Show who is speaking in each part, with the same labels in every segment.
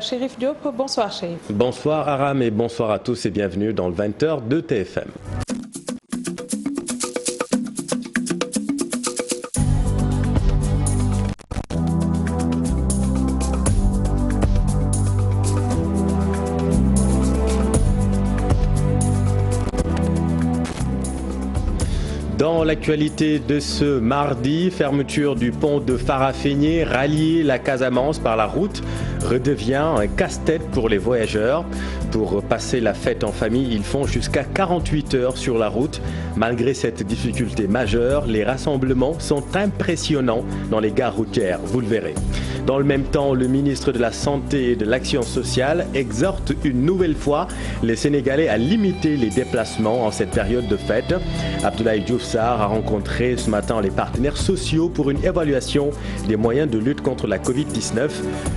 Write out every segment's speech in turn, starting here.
Speaker 1: Chérif Diop, bonsoir Chérif.
Speaker 2: Bonsoir Aram et bonsoir à tous et bienvenue dans le 20h de TFM. Dans l'actualité de ce mardi, fermeture du pont de Farafenni, rallier la Casamance par la route redevient un casse-tête pour les voyageurs. Pour passer la fête en famille, ils font jusqu'à 48 heures sur la route. Malgré cette difficulté majeure, les rassemblements sont impressionnants dans les gares routières, vous le verrez. Dans le même temps, le ministre de la Santé et de l'Action sociale exhorte une nouvelle fois les Sénégalais à limiter les déplacements en cette période de fête. Abdoulaye Diouf Sarr a rencontré ce matin les partenaires sociaux pour une évaluation des moyens de lutte contre la Covid-19.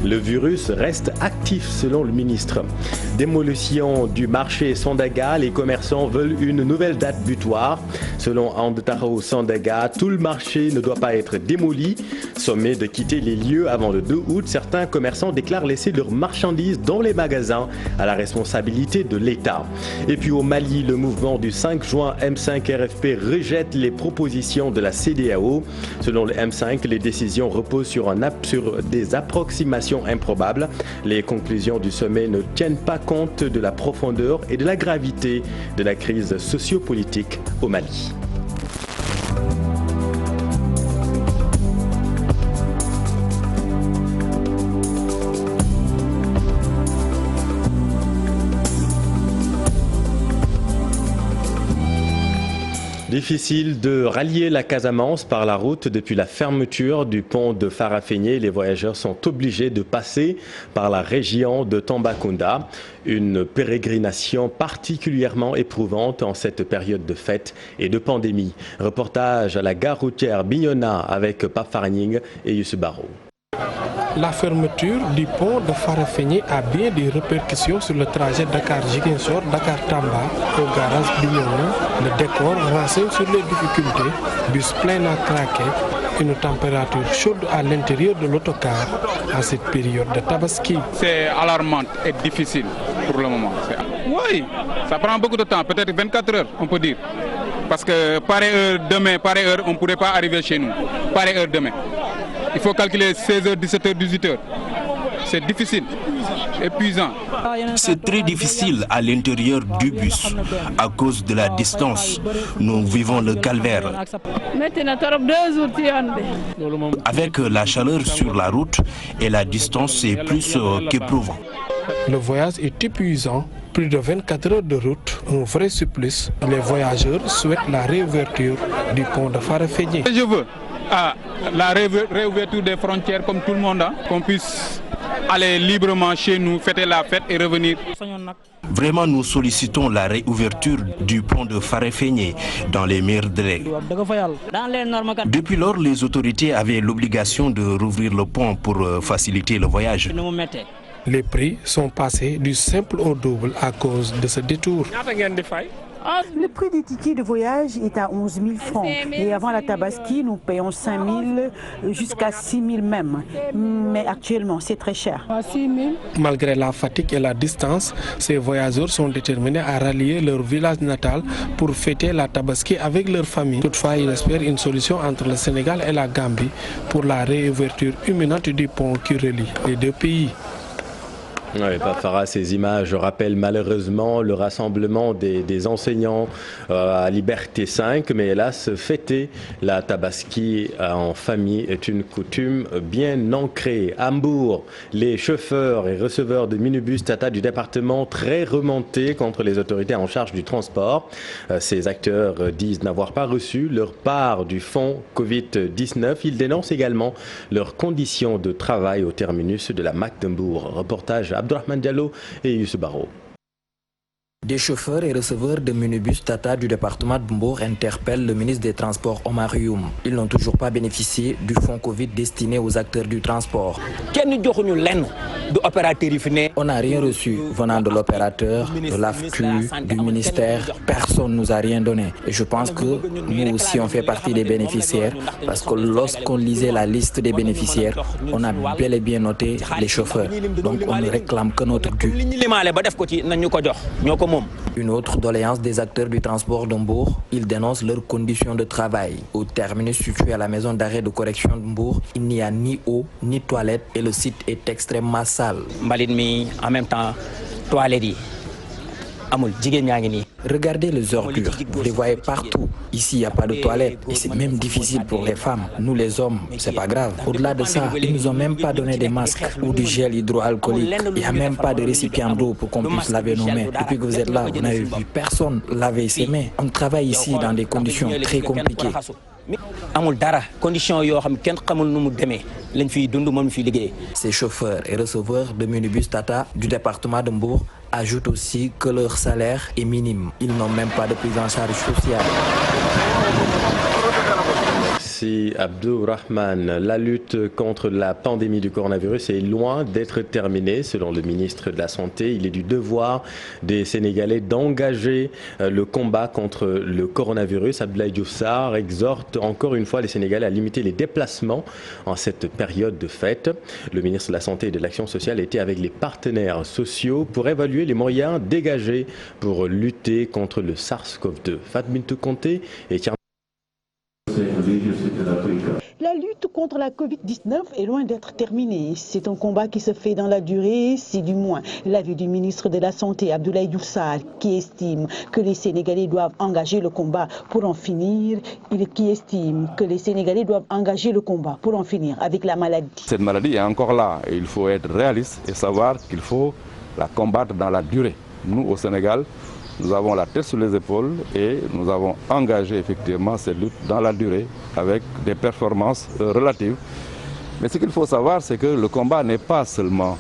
Speaker 2: Le virus reste actif selon le ministre. Démolition du marché Sandaga, les commerçants veulent une nouvelle date butoir. Selon Andetaro Sandaga, tout le marché ne doit pas être démoli. Sommés de quitter les lieux avant le 2 août, certains commerçants déclarent laisser leurs marchandises dans les magasins à la responsabilité de l'État. Et puis au Mali, le mouvement du 5 juin M5 RFP rejette les propositions de la CEDEAO. Selon le M5, les décisions reposent sur des approximations improbables. Les conclusions du sommet ne tiennent pas compte de la profondeur et de la gravité de la crise sociopolitique au Mali. Difficile de rallier la Casamance par la route depuis la fermeture du pont de Farafenni. Les voyageurs sont obligés de passer par la région de Tambacounda. Une pérégrination particulièrement éprouvante en cette période de fête et de pandémie. Reportage à la gare routière Bignona avec Pape Farning et Youssou Barro.
Speaker 3: La fermeture du pont de Farafenni a bien des répercussions sur le trajet Dakar-Ziguinchor, Dakar-Tamba au garage Bignona. Le décor renseigne sur les difficultés, bus plein à craquer, une température chaude à l'intérieur de l'autocar à cette période de Tabaski.
Speaker 4: C'est alarmant et difficile pour le moment. Oui, ça prend beaucoup de temps, peut-être 24 heures on peut dire. Parce que pareille heure demain, pareille heure on ne pourrait pas arriver chez nous. Pareille heure demain. Il faut calculer 16h, 17h, 18h. C'est difficile, épuisant.
Speaker 5: C'est très difficile à l'intérieur du bus à cause de la distance. Nous vivons le calvaire. Avec la chaleur sur la route et la distance, c'est plus qu'éprouvant.
Speaker 3: Le voyage est épuisant. Plus de 24 heures de route, un vrai supplice. Les voyageurs souhaitent la réouverture du pont de Farafenni.
Speaker 4: Je veux la réouverture des frontières comme tout le monde, qu'on puisse aller librement chez nous, fêter la fête et revenir.
Speaker 5: Vraiment, nous sollicitons la réouverture du pont de Farafenni dans les meilleurs délais. Depuis lors, les autorités avaient l'obligation de rouvrir le pont pour faciliter le voyage.
Speaker 3: Les prix sont passés du simple au double à cause de ce détour.
Speaker 6: Le prix des tickets de voyage est à 11 000 francs. Et avant la Tabaski, nous payons 5 000 jusqu'à 6 000 même. Mais actuellement, c'est très cher.
Speaker 3: Malgré la fatigue et la distance, ces voyageurs sont déterminés à rallier leur village natal pour fêter la Tabaski avec leur famille. Toutefois, ils espèrent une solution entre le Sénégal et la Gambie pour la réouverture imminente du pont qui relie les deux pays.
Speaker 2: Oui, Farah, ces images rappellent malheureusement le rassemblement des enseignants à Liberté 5, mais hélas, fêter la Tabaski en famille est une coutume bien ancrée. À Hambourg, les chauffeurs et receveurs de minibus Tata du département très remontés contre les autorités en charge du transport. Ces acteurs disent n'avoir pas reçu leur part du fonds Covid-19. Ils dénoncent également leurs conditions de travail au terminus de la MAC d'Hambourg. Reportage à Abdourahmane Diallo et Youssou Barro.
Speaker 7: Des chauffeurs et receveurs de minibus Tata du département de Mbour interpellent le ministre des Transports Omar Youm. Ils n'ont toujours pas bénéficié du fonds Covid destiné aux acteurs du transport. On n'a rien reçu venant de l'opérateur, de l'AFCLU, du ministère. Personne ne nous a rien donné. Et je pense que nous aussi on fait partie des bénéficiaires parce que lorsqu'on lisait la liste des bénéficiaires, on a bel et bien noté les chauffeurs. Donc on ne réclame que notre dû. Une autre doléance des acteurs du transport de Mbour, ils dénoncent leurs conditions de travail. Au terminus situé à la maison d'arrêt de correction de Mbour, il n'y a ni eau, ni toilette et le site est extrêmement sale.
Speaker 8: En même temps, toilettes.
Speaker 7: Regardez les ordures, vous les voyez partout. Ici, il n'y a pas de toilettes et c'est même difficile pour les femmes. Nous les hommes, c'est pas grave. Au-delà de ça, ils nous ont même pas donné des masques ou du gel hydroalcoolique. Il n'y a même pas de récipient d'eau pour qu'on puisse laver nos mains. Depuis que vous êtes là, vous n'avez vu personne laver ses mains. On travaille ici dans des conditions très compliquées. Ces chauffeurs et receveurs de minibus Tata du département de Mbour ajoutent aussi que leur salaire est minime. Ils n'ont même pas de prise en charge sociale.
Speaker 2: Merci Abdourahmane. La lutte contre la pandémie du coronavirus est loin d'être terminée. Selon le ministre de la Santé, il est du devoir des Sénégalais d'engager le combat contre le coronavirus. Abdoulaye Diouf Sarr exhorte encore une fois les Sénégalais à limiter les déplacements en cette période de fête. Le ministre de la Santé et de l'Action sociale était avec les partenaires sociaux pour évaluer les moyens dégagés pour lutter contre le SARS-CoV-2. Fatmintou Conté et Thierry.
Speaker 6: La lutte contre la Covid-19 est loin d'être terminée. C'est un combat qui se fait dans la durée, c'est du moins l'avis du ministre de la Santé, Abdoulaye Diouf Sarr, qui estime que les Sénégalais doivent engager le combat pour en finir. Qui estime que les Sénégalais doivent engager le combat pour en finir avec la maladie.
Speaker 9: Cette maladie est encore là et il faut être réaliste et savoir qu'il faut la combattre dans la durée. Nous, au Sénégal, nous avons la tête sur les épaules et nous avons engagé effectivement cette lutte dans la durée avec des performances relatives. Mais ce qu'il faut savoir, c'est que le combat n'est pas seulement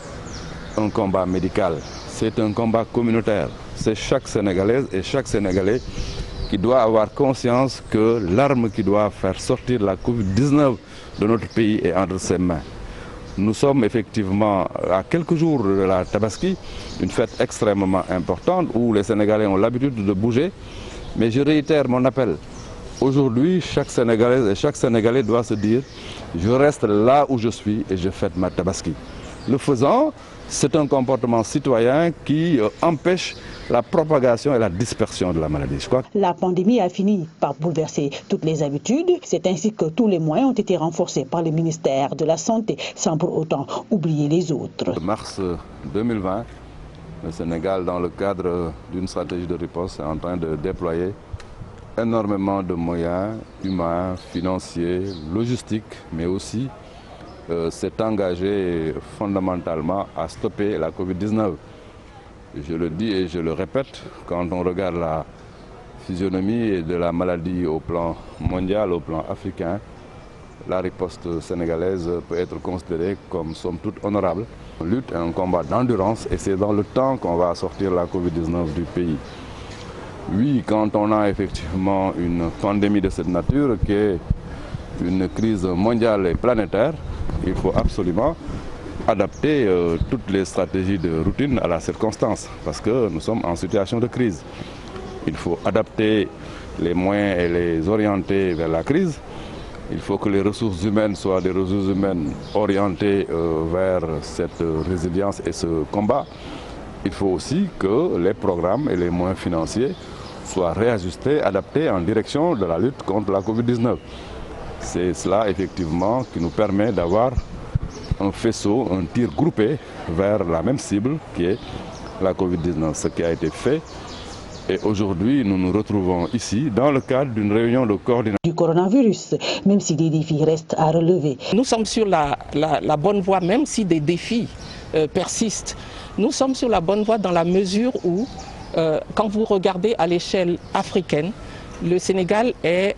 Speaker 9: un combat médical, c'est un combat communautaire. C'est chaque Sénégalaise et chaque Sénégalais qui doit avoir conscience que l'arme qui doit faire sortir la Covid-19 de notre pays est entre ses mains. Nous sommes effectivement à quelques jours de la Tabaski, une fête extrêmement importante où les Sénégalais ont l'habitude de bouger. Mais je réitère mon appel. Aujourd'hui, chaque Sénégalaise et chaque Sénégalais doit se dire « Je reste là où je suis et je fête ma Tabaski ». Le faisant, c'est un comportement citoyen qui empêche la propagation et la dispersion de la maladie. Je crois.
Speaker 6: La pandémie a fini par bouleverser toutes les habitudes. C'est ainsi que tous les moyens ont été renforcés par le ministère de la Santé, sans pour autant oublier les autres.
Speaker 9: En mars 2020, le Sénégal, dans le cadre d'une stratégie de riposte, est en train de déployer énormément de moyens humains, financiers, logistiques, mais aussi s'est engagé fondamentalement à stopper la Covid-19. Je le dis et je le répète, quand on regarde la physionomie de la maladie au plan mondial, au plan africain, la riposte sénégalaise peut être considérée comme somme toute honorable. On lutte un combat d'endurance et c'est dans le temps qu'on va sortir la Covid-19 du pays. Oui, quand on a effectivement une pandémie de cette nature qui est une crise mondiale et planétaire, il faut absolument adapter toutes les stratégies de routine à la circonstance parce que nous sommes en situation de crise. Il faut adapter les moyens et les orienter vers la crise. Il faut que les ressources humaines soient des ressources humaines orientées vers cette résilience et ce combat. Il faut aussi que les programmes et les moyens financiers soient réajustés, adaptés en direction de la lutte contre la Covid-19. C'est cela effectivement qui nous permet d'avoir un faisceau, un tir groupé vers la même cible qui est la Covid-19, ce qui a été fait. Et aujourd'hui, nous nous retrouvons ici dans le cadre d'une réunion de coordination
Speaker 6: du coronavirus, même si des défis restent à relever.
Speaker 10: Nous sommes sur la bonne voie, même si des défis persistent. Nous sommes sur la bonne voie dans la mesure où, quand vous regardez à l'échelle africaine, le Sénégal est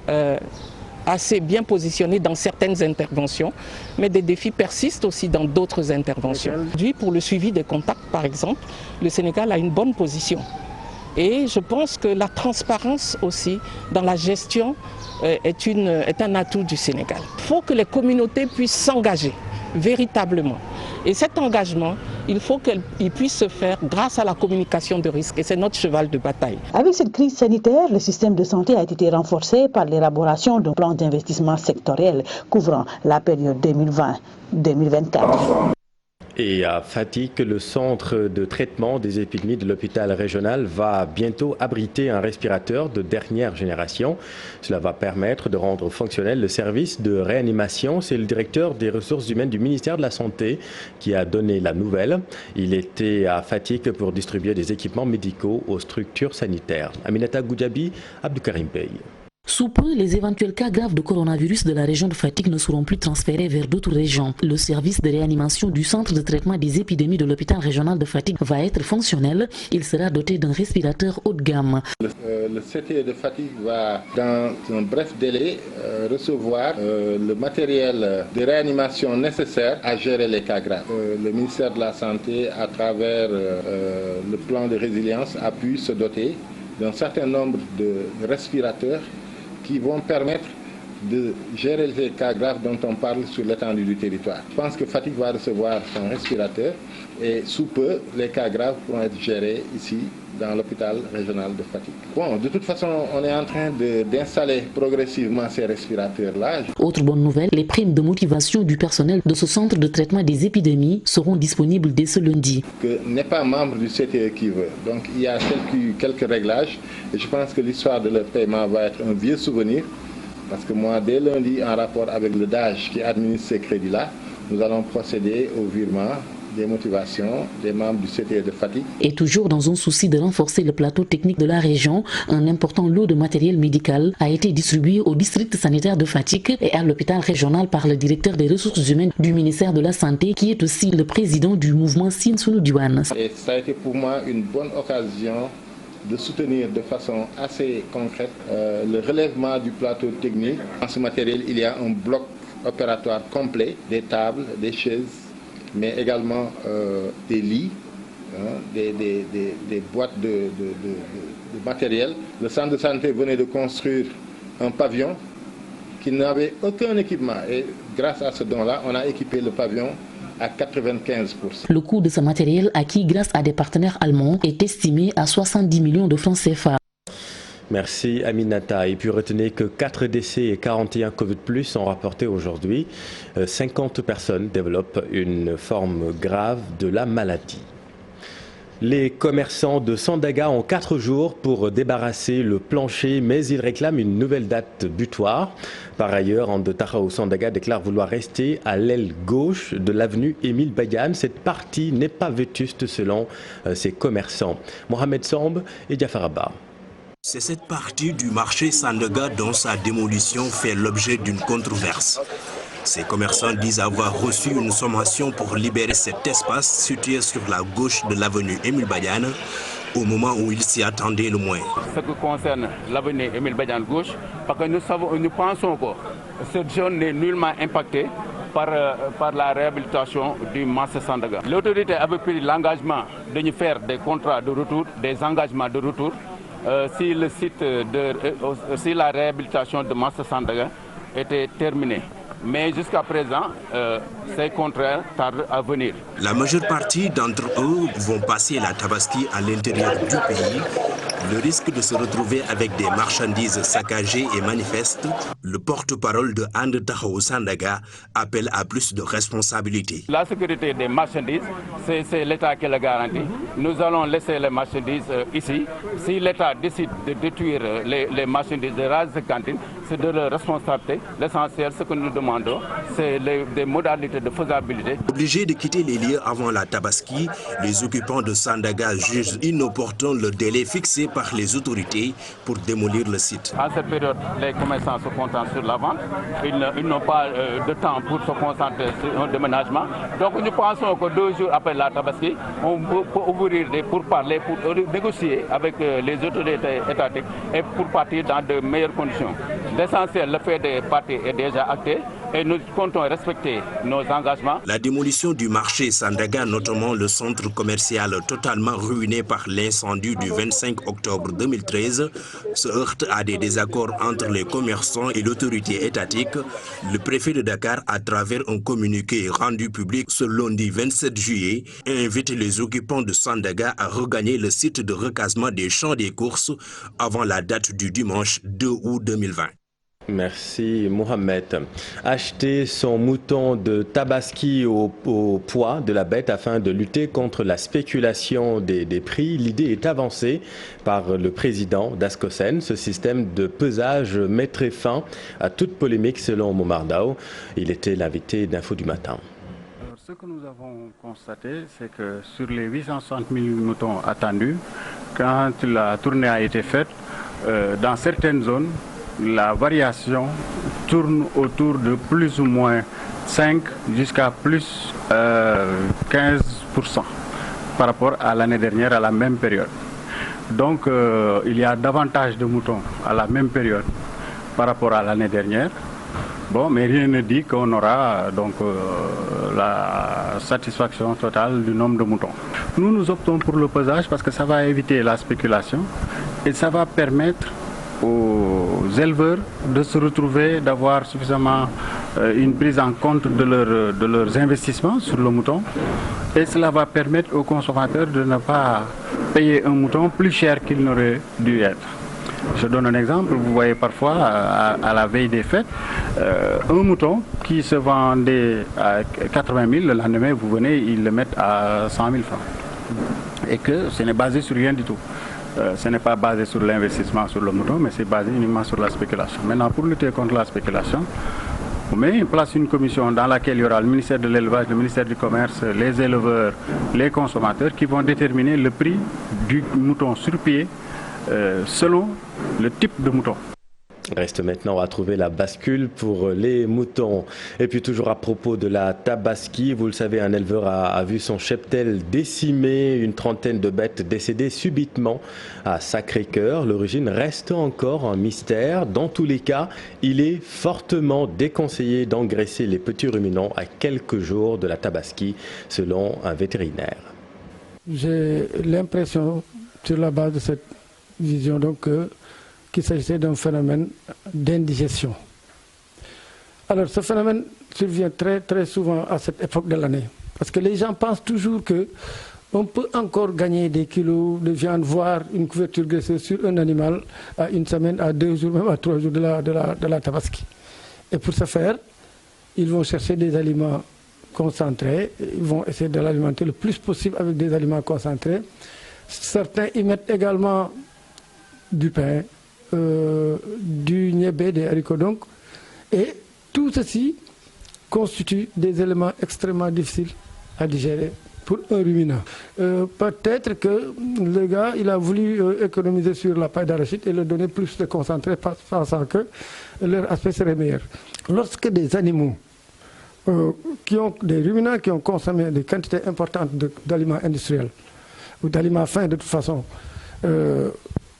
Speaker 10: assez bien positionné dans certaines interventions, mais des défis persistent aussi dans d'autres interventions. Aujourd'hui, pour le suivi des contacts, par exemple, le Sénégal a une bonne position. Et je pense que la transparence aussi dans la gestion est un atout du Sénégal. Il faut que les communautés puissent s'engager véritablement. Et cet engagement, il faut qu'il puisse se faire grâce à la communication de risque. Et c'est notre cheval de bataille.
Speaker 6: Avec cette crise sanitaire, le système de santé a été renforcé par l'élaboration d'un plan d'investissement sectoriel couvrant la période 2020-2024.
Speaker 2: Et à Fatick, le centre de traitement des épidémies de l'hôpital régional va bientôt abriter un respirateur de dernière génération. Cela va permettre de rendre fonctionnel le service de réanimation. C'est le directeur des ressources humaines du ministère de la Santé qui a donné la nouvelle. Il était à Fatick pour distribuer des équipements médicaux aux structures sanitaires. Aminata Goudjabi, Abdoukarim Bey.
Speaker 11: Sous peu, les éventuels cas graves de coronavirus de la région de Fatick ne seront plus transférés vers d'autres régions. Le service de réanimation du centre de traitement des épidémies de l'hôpital régional de Fatick va être fonctionnel. Il sera doté d'un respirateur haut de gamme.
Speaker 12: Le CTE de Fatick va, dans un bref délai, recevoir le matériel de réanimation nécessaire à gérer les cas graves. Le ministère de la Santé, à travers le plan de résilience, a pu se doter d'un certain nombre de respirateurs qui vont permettre de gérer les cas graves dont on parle sur l'étendue du territoire. Je pense que Fatick va recevoir son respirateur et sous peu, les cas graves pourront être gérés ici dans l'hôpital régional de Fatick. Bon, de toute façon, on est en train d'installer progressivement ces respirateurs-là.
Speaker 11: Autre bonne nouvelle, les primes de motivation du personnel de ce centre de traitement des épidémies seront disponibles dès ce lundi.
Speaker 12: Que n'est pas membre du CTE qui veut. Donc il y a quelques réglages et je pense que l'histoire de leur paiement va être un vieux souvenir. Parce que moi, dès lundi, en rapport avec le DAGE qui administre ces crédits-là, nous allons procéder au virement des motivations des membres du CTE de Fatick.
Speaker 11: Et toujours dans un souci de renforcer le plateau technique de la région, un important lot de matériel médical a été distribué au district sanitaire de Fatick et à l'hôpital régional par le directeur des ressources humaines du ministère de la Santé, qui est aussi le président du mouvement Sine Sunu Diwan.
Speaker 12: Et ça a été pour moi une bonne occasion de soutenir de façon assez concrète le relèvement du plateau technique. Dans ce matériel, il y a un bloc opératoire complet, des tables, des chaises, mais également des lits, des boîtes de matériel. Le centre de santé venait de construire un pavillon qui n'avait aucun équipement et grâce à ce don-là, on a équipé le pavillon à 95%.
Speaker 11: Le coût de ce matériel acquis grâce à des partenaires allemands est estimé à 70 millions de francs CFA.
Speaker 2: Merci Aminata. Et puis retenez que 4 décès et 41 Covid+ sont rapportés aujourd'hui. 50 personnes développent une forme grave de la maladie. Les commerçants de Sandaga ont 4 jours pour débarrasser le plancher, mais ils réclament une nouvelle date butoir. Par ailleurs, Ande Taxawu Sandaga déclare vouloir rester à l'aile gauche de l'avenue Émile Badiane. Cette partie n'est pas vétuste selon ces commerçants. Mohamed Samb et Jafar Abba.
Speaker 5: C'est cette partie du marché Sandaga dont sa démolition fait l'objet d'une controverse. Ces commerçants disent avoir reçu une sommation pour libérer cet espace situé sur la gauche de l'avenue Émile Badiane au moment où ils s'y attendaient le moins.
Speaker 4: Ce qui concerne l'avenue Émile Badiane gauche, parce que nous pensons que cette zone n'est nullement impactée par la réhabilitation du marché Sandaga. L'autorité avait pris l'engagement de nous faire des contrats de retour, des engagements de retour, si la réhabilitation de marché Sandaga était terminée. Mais jusqu'à présent, ces contrats tardent à venir.
Speaker 5: La majeure partie d'entre eux vont passer la Tabaski à l'intérieur du pays. Le risque de se retrouver avec des marchandises saccagées est manifeste. Le porte-parole de Ande Taxawu Sandaga appelle à plus de responsabilité.
Speaker 4: La sécurité des marchandises, c'est l'État qui le garantit. Nous allons laisser les marchandises ici. Si l'État décide de détruire les marchandises de rases de cantine, c'est de leur responsabilité. L'essentiel, ce que nous demandons, c'est des modalités de faisabilité.
Speaker 5: Obligés de quitter les lieux avant la Tabaski, les occupants de Sandaga jugent inopportun le délai fixé par les autorités pour démolir le site.
Speaker 4: En cette période, les commerçants se concentrent sur la vente. Ils n'ont pas de temps pour se concentrer sur un déménagement. Donc nous pensons que 2 jours après la Tabaski, on peut ouvrir des pourparlers pour négocier avec les autorités étatiques et pour partir dans de meilleures conditions. L'essentiel, le fait de partir est déjà acté.
Speaker 13: et nous comptons respecter nos engagements.
Speaker 5: La démolition du marché Sandaga, notamment le centre commercial totalement ruiné par l'incendie du 25 octobre 2013, se heurte à des désaccords entre les commerçants et l'autorité étatique. Le préfet de Dakar, à travers un communiqué rendu public ce lundi 27 juillet, invite les occupants de Sandaga à regagner le site de recasement des champs des courses avant la date du dimanche 2 août 2020.
Speaker 2: Merci Mohamed. Acheter son mouton de Tabaski au poids de la bête afin de lutter contre la spéculation des prix. L'idée est avancée par le président d'Ascosen. Ce système de pesage mettrait fin à toute polémique selon Momardao. Il était l'invité d'Info du matin.
Speaker 14: Alors, ce que nous avons constaté, c'est que sur les 860 000 moutons attendus, quand la tournée a été faite, dans certaines zones, la variation tourne autour de plus ou moins 5 jusqu'à plus 15% par rapport à l'année dernière à la même période. Donc il y a davantage de moutons à la même période par rapport à l'année dernière. Bon, mais rien ne dit qu'on aura donc la satisfaction totale du nombre de moutons. Nous optons pour le pesage parce que ça va éviter la spéculation et ça va permettre aux éleveurs de se retrouver, d'avoir suffisamment une prise en compte de leurs investissements sur le mouton, et cela va permettre aux consommateurs de ne pas payer un mouton plus cher qu'il n'aurait dû être. Je donne un exemple, vous voyez parfois à la veille des fêtes, un mouton qui se vendait à 80 000, le lendemain vous venez, ils le mettent à 100 000 francs. Et que ce n'est basé sur rien du tout. Ce n'est pas basé sur l'investissement sur le mouton, mais c'est basé uniquement sur la spéculation. Maintenant, pour lutter contre la spéculation, on met en place une commission dans laquelle il y aura le ministère de l'élevage, le ministère du commerce, les éleveurs, les consommateurs qui vont déterminer le prix du mouton sur pied selon le type de mouton.
Speaker 2: Reste maintenant à trouver la bascule pour les moutons. Et puis toujours à propos de la Tabaski, vous le savez, un éleveur a vu son cheptel décimé, une trentaine de bêtes décédées subitement à Sacré-Cœur. L'origine reste encore un mystère. Dans tous les cas, il est fortement déconseillé d'engraisser les petits ruminants à quelques jours de la Tabaski, selon un vétérinaire.
Speaker 15: J'ai l'impression, sur la base de cette vision, donc qu'il s'agissait d'un phénomène d'indigestion. Alors ce phénomène survient très souvent à cette époque de l'année, parce que les gens pensent toujours qu'on peut encore gagner des kilos de viande, voire une couverture graisseuse sur un animal à une semaine, à 2 jours, même à 3 jours de la Tabaski. Et pour ce faire, ils vont chercher des aliments concentrés, ils vont essayer de l'alimenter le plus possible avec des aliments concentrés. Certains y mettent également du pain, du niébé, des haricots donc, et tout ceci constitue des éléments extrêmement difficiles à digérer pour un ruminant. Peut-être que le gars, il a voulu économiser sur la paille d'arachide et le donner plus de concentré, pensant que leur aspect serait meilleur. Lorsque des animaux, des ruminants qui ont consommé des quantités importantes d'aliments industriels ou d'aliments fins de toute façon,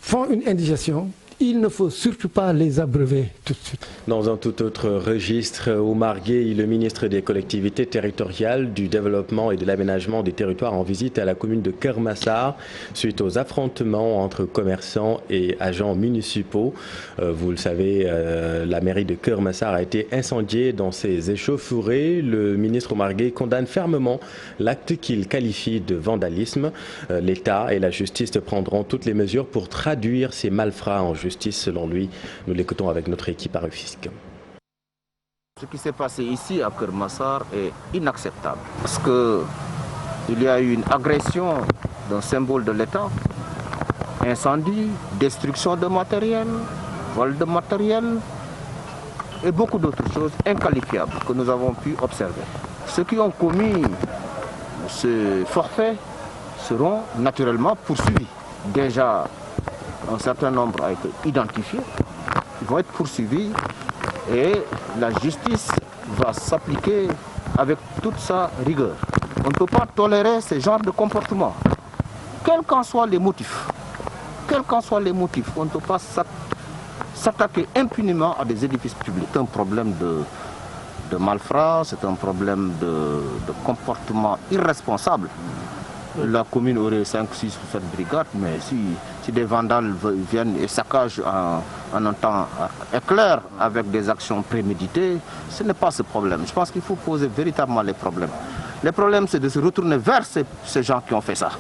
Speaker 15: font une indigestion, il ne faut surtout pas les abreuver tout de suite.
Speaker 2: Dans un tout autre registre, Oumar Gueye, le ministre des collectivités territoriales, du développement et de l'aménagement des territoires en visite à la commune de Keur Massar suite aux affrontements entre commerçants et agents municipaux. Vous le savez, la mairie de Keur Massar a été incendiée dans ses échauffourées. Le ministre Oumar Gueye condamne fermement l'acte qu'il qualifie de vandalisme. L'État et la justice prendront toutes les mesures pour traduire ces malfrats en justice, selon lui. Nous l'écoutons avec notre équipe à Rufisque.
Speaker 16: Ce qui s'est passé ici à Keur Massar est inacceptable parce qu'il y a eu une agression d'un symbole de l'État, incendie, destruction de matériel, vol de matériel et beaucoup d'autres choses inqualifiables que nous avons pu observer. Ceux qui ont commis ce forfait seront naturellement poursuivis. Déjà, un certain nombre a été identifié, ils vont être poursuivis et la justice va s'appliquer avec toute sa rigueur. On ne peut pas tolérer ce genre de comportement, quels qu'en soient les motifs. Quels qu'en soient les motifs, on ne peut pas s'attaquer impunément à des édifices publics. C'est un problème de malfrats, c'est un problème de comportement irresponsable. La commune aurait 5, 6 ou 7 brigades, mais si des vandales viennent et saccagent en un temps éclair avec des actions préméditées, ce n'est pas ce problème. Je pense qu'il faut poser véritablement les problèmes. Le problème, c'est de se retourner vers ces gens qui ont fait ça.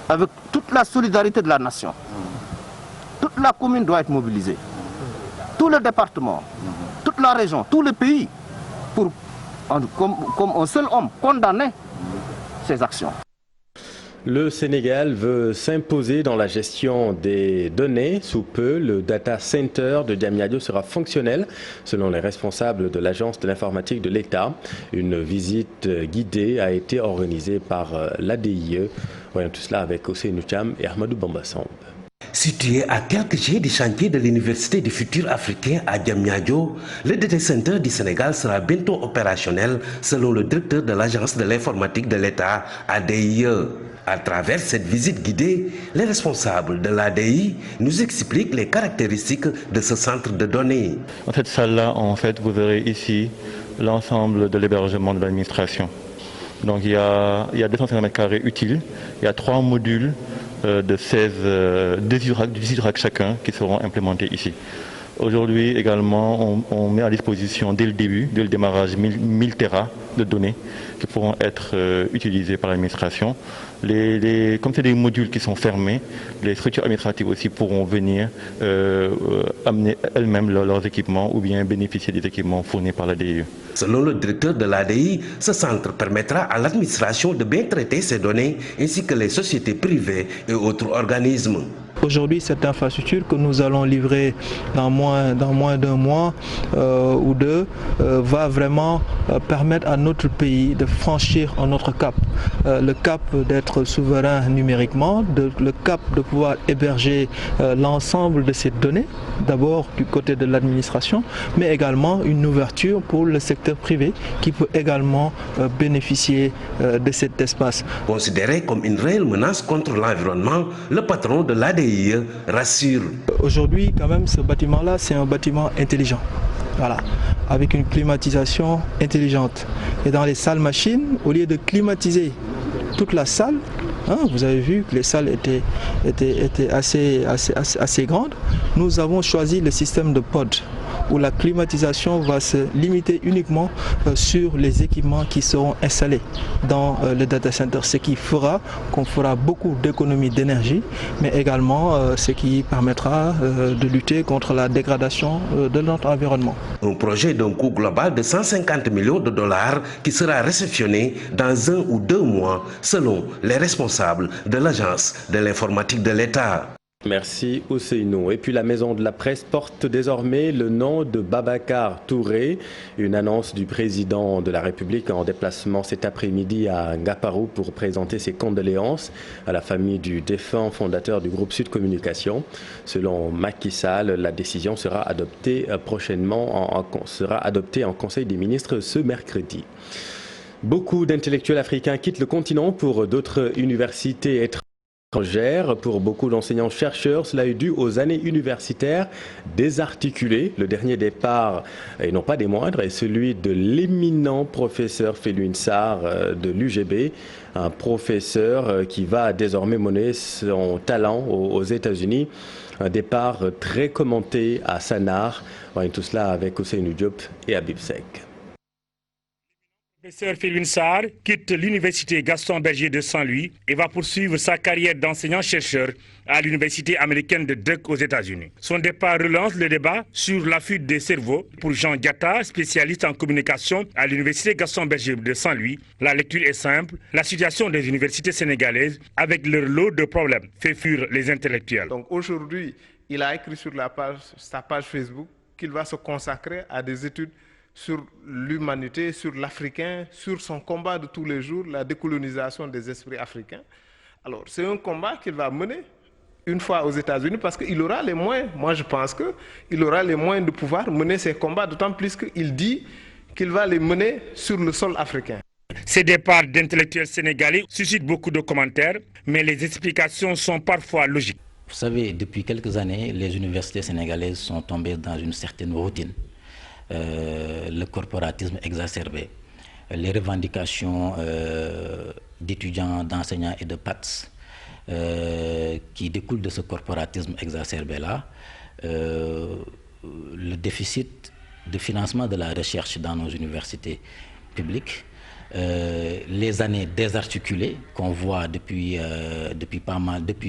Speaker 16: Avec toute la solidarité de la nation. Toute la commune doit être mobilisée. Tout le département, toute la région, tout le pays, pour, comme un seul homme, condamner ces actions.
Speaker 2: Le Sénégal veut s'imposer dans la gestion des données. Sous peu, le data center de Diamniadio sera fonctionnel, selon les responsables de l'Agence de l'informatique de l'État. Une visite guidée a été organisée par l'ADIE. Voyons tout cela avec Ousseynou Thiam et Ahmadou Bambassamb.
Speaker 17: Situé à quelques jet du chantier de l'Université du futur africain à Diamniadio, le data center du Sénégal sera bientôt opérationnel, selon le directeur de l'Agence de l'informatique de l'État, ADIE. À travers cette visite guidée, les responsables de l'ADI nous expliquent les caractéristiques de ce centre de données.
Speaker 18: Dans cette salle-là, en fait, vous verrez ici l'ensemble de l'hébergement de l'administration. Donc il y a 250 m² utiles, il y a 3 modules de 18 racks chacun qui seront implémentés ici. Aujourd'hui également, on met à disposition dès le début, dès le démarrage, 1000 Tera de données qui pourront être utilisées par l'administration. Comme c'est des modules qui sont fermés, les structures administratives aussi pourront venir amener elles-mêmes leurs équipements ou bien bénéficier des équipements fournis par l'ADI.
Speaker 17: Selon le directeur de l'ADI, ce centre permettra à l'administration de bien traiter ces données ainsi que les sociétés privées et autres organismes.
Speaker 19: Aujourd'hui, cette infrastructure que nous allons livrer dans moins d'un mois ou deux va vraiment permettre à notre pays de franchir un autre cap. Le cap d'être souverain numériquement, le cap de pouvoir héberger l'ensemble de ces données, d'abord du côté de l'administration, mais également une ouverture pour le secteur privé qui peut également bénéficier de cet espace.
Speaker 17: Considéré comme une réelle menace contre l'environnement, le patron de l'ADI rassure.
Speaker 19: Aujourd'hui, quand même, ce bâtiment-là, c'est un bâtiment intelligent. Voilà, avec une climatisation intelligente. Et dans les salles machines, au lieu de climatiser toute la salle, vous avez vu que les salles étaient assez grandes, nous avons choisi le système de pod, où la climatisation va se limiter uniquement sur les équipements qui seront installés dans le data center, ce qui fera qu'on fera beaucoup d'économies d'énergie, mais également ce qui permettra de lutter contre la dégradation de notre environnement.
Speaker 17: Un projet d'un coût global de 150 millions de dollars qui sera réceptionné dans 1 ou 2 mois, selon les responsables de l'Agence de l'informatique de l'État.
Speaker 2: Merci Ousseynou. Et puis la Maison de la Presse porte désormais le nom de Babacar Touré. Une annonce du président de la République en déplacement cet après-midi à Ngaparou pour présenter ses condoléances à la famille du défunt fondateur du groupe Sud Communication. Selon Macky Sall, la décision sera adoptée prochainement, sera adoptée en Conseil des ministres ce mercredi. Beaucoup d'intellectuels africains quittent le continent pour d'autres universités étrangères. Pour beaucoup d'enseignants-chercheurs, cela est dû aux années universitaires désarticulées. Le dernier départ, et non pas des moindres, est celui de l'éminent professeur Felwine Sarr de l'UGB, un professeur qui va désormais mener son talent aux États-Unis. Un départ très commenté à Sanar. On voit tout cela avec Ousseynou Diop et Habib Seck.
Speaker 20: Le professeur Felwine Sarr quitte l'université Gaston Berger de Saint-Louis et va poursuivre sa carrière d'enseignant-chercheur à l'université américaine de Duke aux États-Unis. Son départ relance le débat sur la fuite des cerveaux. Pour Jean Diatta, spécialiste en communication à l'université Gaston Berger de Saint-Louis, la lecture est simple. La situation des universités sénégalaises, avec leur lot de problèmes, fait fuir les intellectuels.
Speaker 21: Donc aujourd'hui, il a écrit sur sa page Facebook qu'il va se consacrer à des études sur l'humanité, sur l'Africain, sur son combat de tous les jours, la décolonisation des esprits africains. Alors, c'est un combat qu'il va mener une fois aux États-Unis parce qu'il aura les moyens. Moi, je pense qu'il aura les moyens de pouvoir mener ces combats, d'autant plus qu'il dit qu'il va les mener sur le sol africain.
Speaker 20: Ces départs d'intellectuels sénégalais suscitent beaucoup de commentaires, mais les explications sont parfois logiques.
Speaker 22: Vous savez, depuis quelques années, les universités sénégalaises sont tombées dans une certaine routine.
Speaker 1: le corporatisme exacerbé, les revendications d'étudiants, d'enseignants et de PATS qui découlent de ce corporatisme exacerbé-là, le déficit de financement de la recherche dans nos universités publiques, les années désarticulées qu'on voit depuis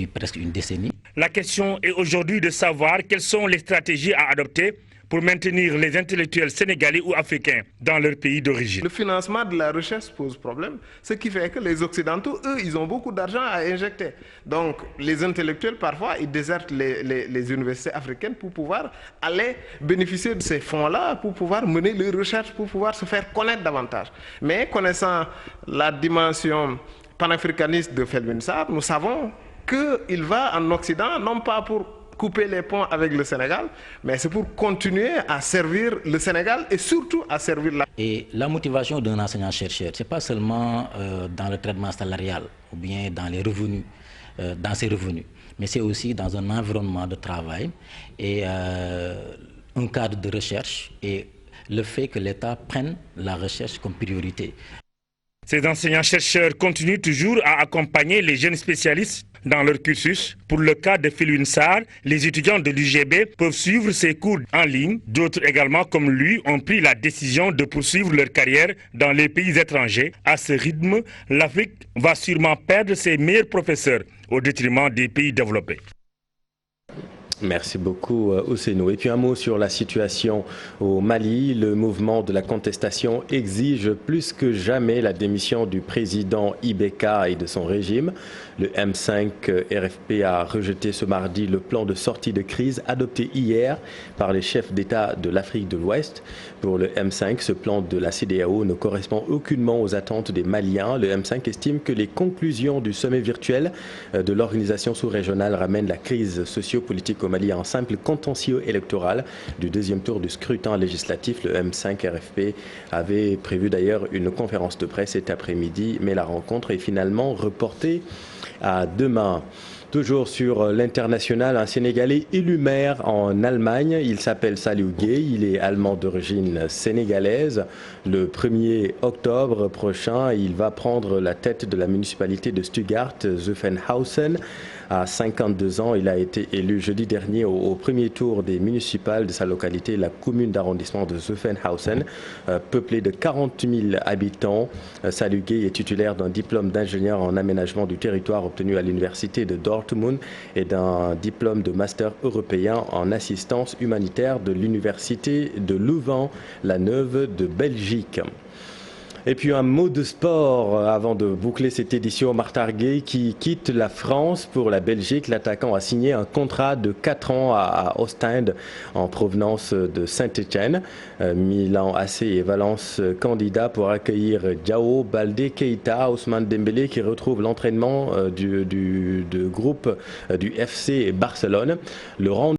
Speaker 1: presque une décennie.
Speaker 20: La question est aujourd'hui de savoir quelles sont les stratégies à adopter pour maintenir les intellectuels sénégalais ou africains dans leur pays d'origine.
Speaker 21: Le financement de la recherche pose problème, ce qui fait que les Occidentaux, eux, ils ont beaucoup d'argent à injecter. Donc, les intellectuels, parfois, ils désertent les universités africaines pour pouvoir aller bénéficier de ces fonds-là, pour pouvoir mener leurs recherches, pour pouvoir se faire connaître davantage. Mais connaissant la dimension panafricaniste de Felwine Sarr, nous savons qu'il va en Occident, non pas pour couper les ponts avec le Sénégal, mais c'est pour continuer à servir le Sénégal et surtout à servir la...
Speaker 1: Et la motivation d'un enseignant-chercheur, ce n'est pas seulement dans le traitement salarial ou bien dans les revenus, dans ses revenus, mais c'est aussi dans un environnement de travail et un cadre de recherche et le fait que l'État prenne la recherche comme priorité.
Speaker 20: Ces enseignants-chercheurs continuent toujours à accompagner les jeunes spécialistes dans leur cursus. Pour le cas de Felwine Sarr, les étudiants de l'UGB peuvent suivre ses cours en ligne. D'autres également, comme lui, ont pris la décision de poursuivre leur carrière dans les pays étrangers. À ce rythme, l'Afrique va sûrement perdre ses meilleurs professeurs au détriment des pays développés.
Speaker 2: Merci beaucoup Ousseynou. Et puis un mot sur la situation au Mali. Le mouvement de la contestation exige plus que jamais la démission du président Ibeka et de son régime. Le M5 RFP a rejeté ce mardi le plan de sortie de crise adopté hier par les chefs d'État de l'Afrique de l'Ouest. Pour le M5, ce plan de la CEDEAO ne correspond aucunement aux attentes des Maliens. Le M5 estime que les conclusions du sommet virtuel de l'organisation sous-régionale ramènent la crise socio-politique au Mali en simple contentieux électoral du deuxième tour du scrutin législatif. Le M5 RFP avait prévu d'ailleurs une conférence de presse cet après-midi, mais la rencontre est finalement reportée à demain. Toujours sur l'international, un Sénégalais élu maire en Allemagne. Il s'appelle Saliou Gueye, il est allemand d'origine sénégalaise. Le 1er octobre prochain, il va prendre la tête de la municipalité de Stuttgart-Zuffenhausen. À 52 ans, il a été élu jeudi dernier au premier tour des municipales de sa localité, la commune d'arrondissement de Zuffenhausen, peuplée de 40 000 habitants. Saliou Gueye est titulaire d'un diplôme d'ingénieur en aménagement du territoire obtenu à l'université de Dortmund et d'un diplôme de master européen en assistance humanitaire de l'université de Louvain-la-Neuve de Belgique. Et puis un mot de sport avant de boucler cette édition. Makhtar Gueye qui quitte la France pour la Belgique. L'attaquant a signé un contrat de 4 ans à Ostende en provenance de Saint-Etienne. Milan AC et Valence candidats pour accueillir Diao Baldé Keita, Ousmane Dembélé qui retrouve l'entraînement du groupe du FC Barcelone. Le